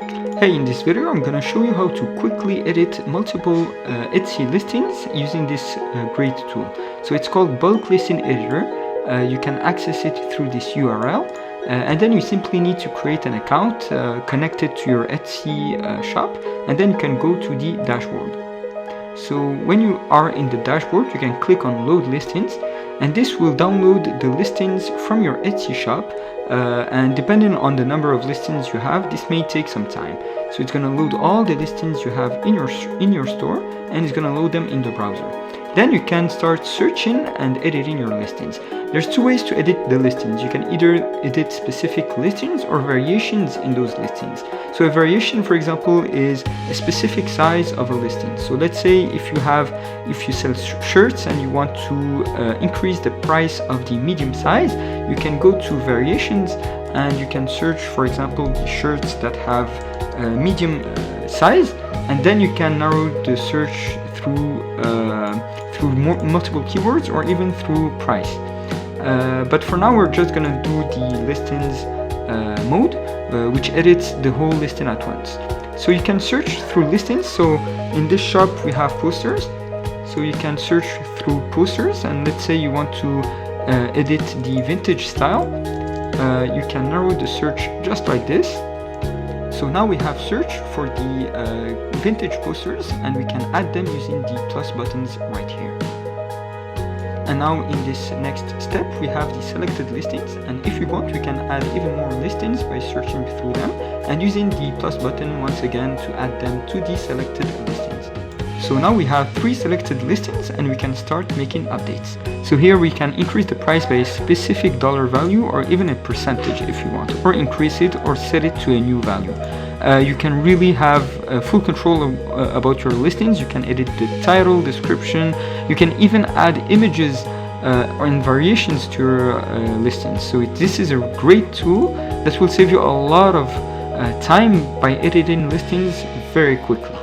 Hey, in this video I'm gonna show you how to quickly edit multiple Etsy listings using this great tool. So it's called Bulk Listing Editor. You can access it through this URL and then you simply need to create an account connected to your Etsy shop, and then you can go to the dashboard. So when you are in the dashboard, you can click on Load Listings, and this will download the listings from your Etsy shop, and depending on the number of listings you have, this may take some time. So it's going to load all the listings you have in your store, and it's going to load them in the browser. Then you can start searching and editing your listings. There's two ways to edit the listings. You can either edit specific listings or variations in those listings. So a variation, for example, is a specific size of a listing. So let's say if you sell shirts and you want to increase the price of the medium size, you can go to variations and you can search, for example, the shirts that have medium size, and then you can narrow the search through multiple keywords or even through price. But for now we're just gonna do the listings mode, which edits the whole listing at once. So you can search through listings. So in this shop we have posters, so you can search through posters, and let's say you want to edit the vintage style. You can narrow the search just like this. So now we have search for the vintage posters, and we can add them using the plus buttons right here. And now in this next step we have the selected listings, and if you want we can add even more listings by searching through them and using the plus button once again to add them to the selected listings. So now we have 3 selected listings and we can start making updates. So here we can increase the price by a specific dollar value or even a percentage if you want, or increase it or set it to a new value. You can really have full control about your listings. You can edit the title, description. You can even add images and variations to your listings. So this is a great tool that will save you a lot of time by editing listings very quickly.